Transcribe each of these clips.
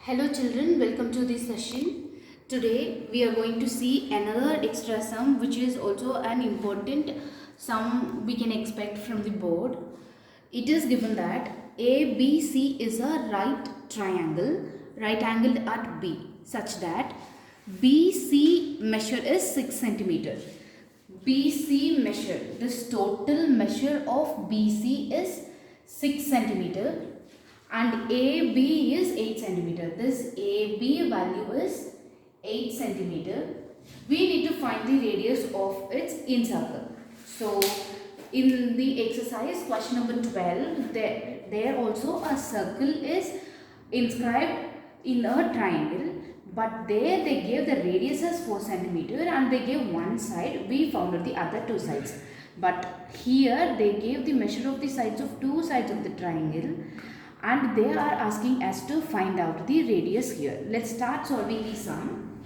Hello children, welcome to this session. Today we are going to see another extra sum which is also an important sum we can expect from the board. It is given that ABC is a right angled at B such that BC measure is 6 centimeter. BC measure, this total measure of BC is 6 centimeter and AB is 8 centimeter. This AB value is 8 centimeter. We need to find the radius of its incircle. So in the exercise question number 12, there also a circle is inscribed in a triangle, but there they gave the radius as 4 centimeter and they gave one side. We found out the other two sides. But here they gave the measure of the sides of two sides of the triangle and they are asking us to find out the radius here. Let's start solving the sum.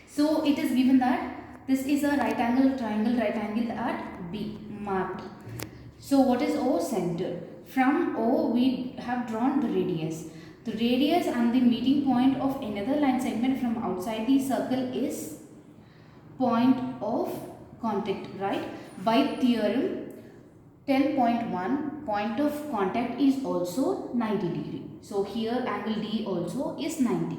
So it is given that this is a right angle triangle at B marked. So what is O? Center. From O we have drawn the radius. The radius and the meeting point of another line segment from outside the circle is point of contact, right? By theorem 10.1, point of contact is also 90 degree. So here angle D also is 90.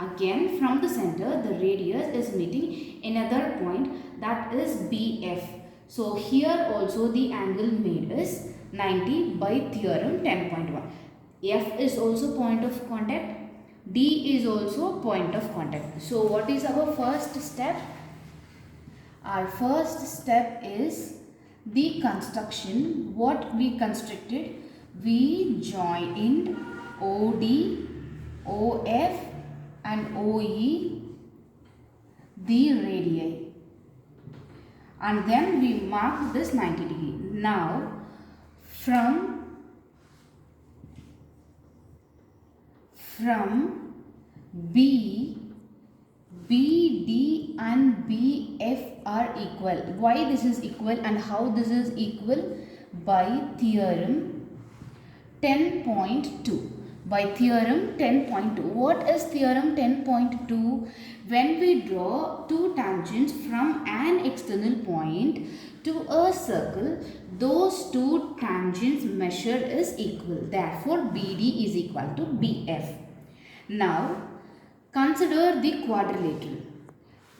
Again from the center the radius is meeting another point, that is BF. So here also the angle made is 90 by theorem 10.1. F is also point of contact. D is also point of contact. So what is our first step? Our first step is the construction. What we constructed? We joined OD, OF and OE the radii, and then we marked this 90 degree. Now from B, BD and BF are equal. Why this is equal and how this is equal? By theorem 10.2. By theorem 10.2. What is theorem 10.2? When we draw two tangents from an external point to a circle, those two tangents measure is equal. Therefore, BD is equal to BF. Now, consider the quadrilateral.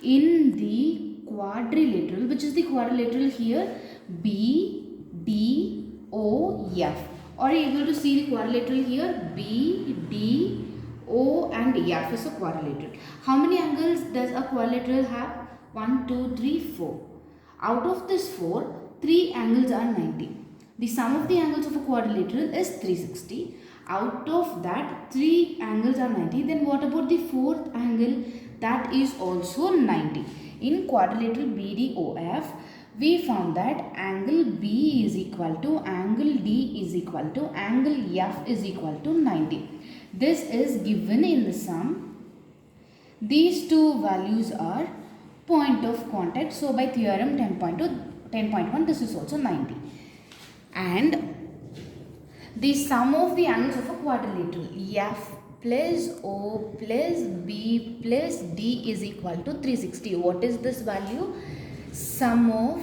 In the quadrilateral, which is the quadrilateral here? B, D, O, F. Are you able to see the quadrilateral here? B, D, O and F is a quadrilateral. How many angles does a quadrilateral have? 1, 2, 3, 4. Out of this 4, 3 angles are 90. The sum of the angles of a quadrilateral is 360. Out of that 3 angles are 90. Then what about the fourth angle? That is also 90. In quadrilateral BDOF, we found that angle B is equal to angle D is equal to angle F is equal to 90. This is given in the sum. These two values are point of contact. So by theorem 10.1, this is also 90. And the sum of the angles of a quadrilateral F plus O plus B plus D is equal to 360. What is this value? Sum of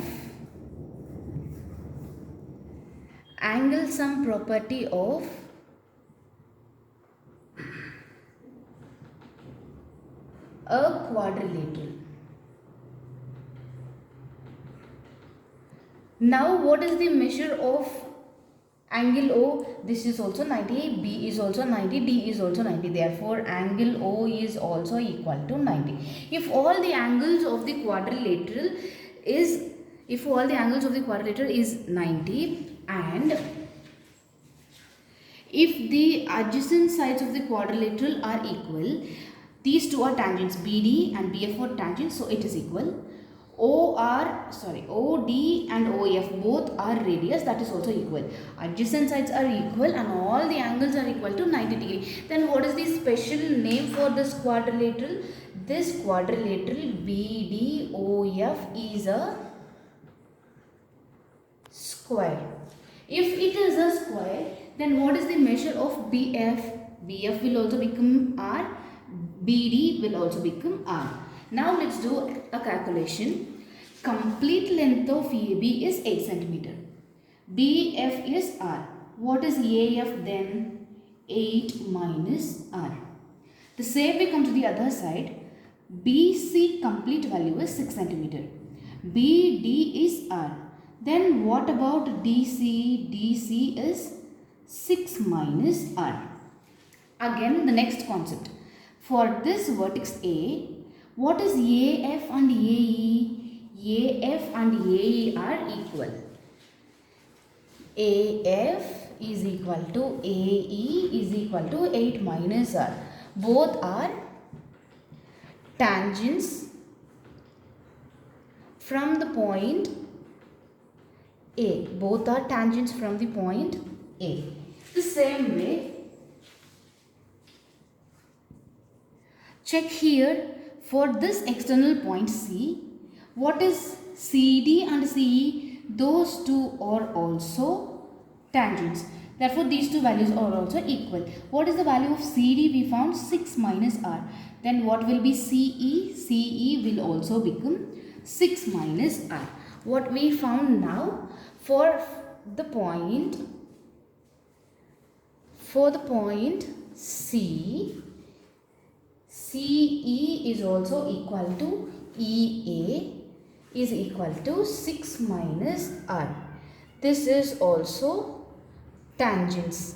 angle sum property of a quadrilateral. Now what is the measure of angle O? This is also 90, B is also 90, D is also 90. Therefore, angle O is also equal to 90. If all the angles of the quadrilateral is 90 and if the adjacent sides of the quadrilateral are equal, these two are tangents, BD and BF are tangents, so it is equal. OD and OF both are radius, that is also equal. Adjacent sides are equal and all the angles are equal to 90 degree. Then what is the special name for this quadrilateral? This quadrilateral BDOF is a square. If it is a square, then what is the measure of BF? BF will also become R, BD will also become R. Now let's do a calculation. Complete length of AB is 8 cm. BF is R. What is AF then? 8 minus R. The same way come to the other side. BC complete value is 6 cm. BD is R. Then what about DC? DC is 6 minus R. Again the next concept. For this vertex A, what is AF and AE? AF and AE are equal. AF is equal to AE is equal to 8 minus R. Both are tangents from the point A. Both are tangents from the point A. The same way, check here for this external point C. What is CD and CE? Those two are also tangents. Therefore, these two values are also equal. What is the value of CD? We found 6 minus R. Then what will be CE? CE will also become 6 minus R. What we found now for the point C, CE is also equal to EA is equal to 6 minus R. This is also tangents.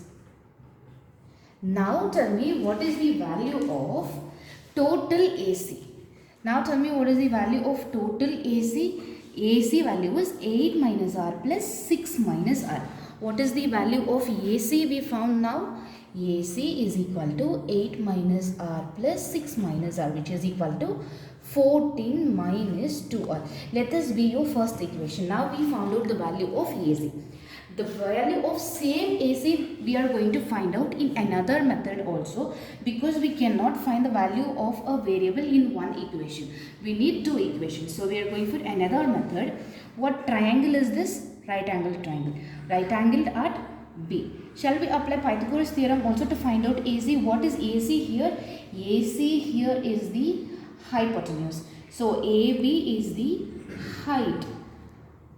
Now tell me what is the value of total AC. Now tell me what is the value of total AC. AC value is 8 minus R plus 6 minus R. What is the value of AC we found now? AC is equal to 8 minus R plus 6 minus R, which is equal to 14 minus 2R. Let this be your first equation. Now we found out the value of AC. The value of same AC we are going to find out in another method also, because we cannot find the value of a variable in one equation. We need two equations. So we are going for another method. What triangle is this? Right angle triangle. Right angled at B. Shall we apply Pythagoras theorem also to find out AC? What is AC here? AC here is the hypotenuse. So AB is the height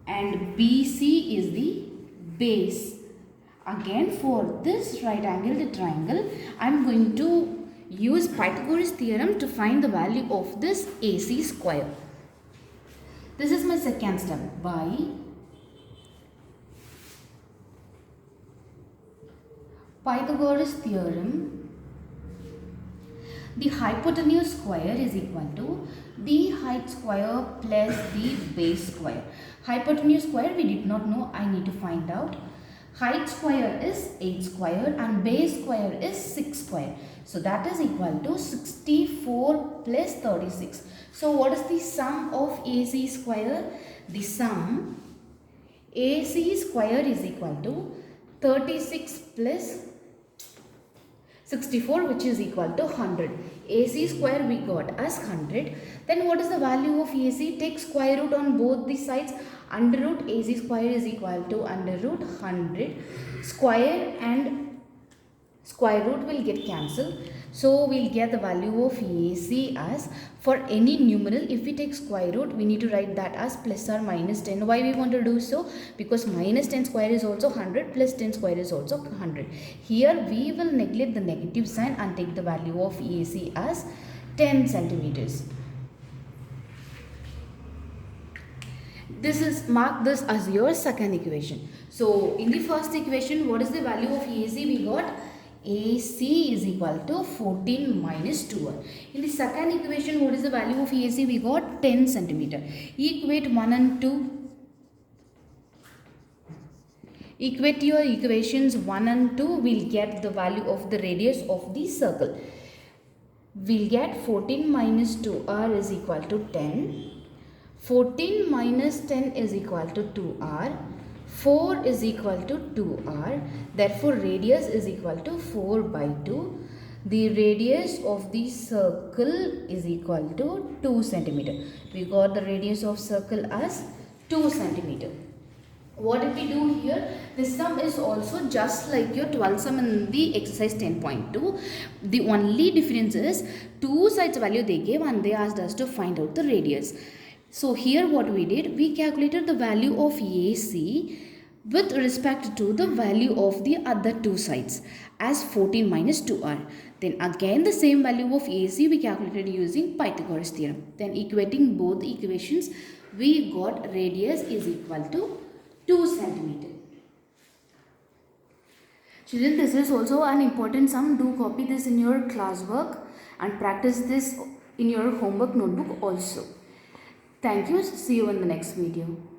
and BC is the base. Again, for this right angled triangle, I am going to use Pythagoras theorem to find the value of this AC square. This is my second step. By Pythagoras theorem, the hypotenuse square is equal to the height square plus the base square. Hypotenuse square we did not know, I need to find out. Height square is 8 square and base square is 6 square. So that is equal to 64 plus 36. So what is the sum of AC square? The sum AC square is equal to 36 plus 64, which is equal to 100. AC square we got as 100. Then what is the value of AC? Take square root on both the sides. Under root AC square is equal to under root 100. Square and square root will get cancelled. So we'll get the value of AC as, for any numeral, if we take square root, we need to write that as plus or minus 10. Why we want to do so? Because minus 10 square is also 100, plus 10 square is also 100. Here we will neglect the negative sign and take the value of AC as 10 centimeters. This is, mark this as your second equation. So in the first equation, what is the value of AC we got? AC is equal to 14 minus 2R. In the second equation, what is the value of AC? We got 10 centimeter. Equate 1 and 2. Equate your equations 1 and 2. We'll get the value of the radius of the circle. We'll get 14 minus 2R is equal to 10. 14 minus 10 is equal to 2R. 4 is equal to 2R. Therefore, radius is equal to 4 by 2. The radius of the circle is equal to 2 centimeter. We got the radius of circle as 2 centimeter. What did we do here? This sum is also just like your 12 sum in the exercise 10.2. The only difference is two sides value they gave and they asked us to find out the radius. So here what we did, we calculated the value of AC with respect to the value of the other two sides as 14 minus 2r. Then again the same value of AC we calculated using Pythagoras theorem. Then equating both the equations, we got radius is equal to 2 centimeter. Children, this is also an important sum. Do copy this in your classwork and practice this in your homework notebook also. Thank you. See you in the next video.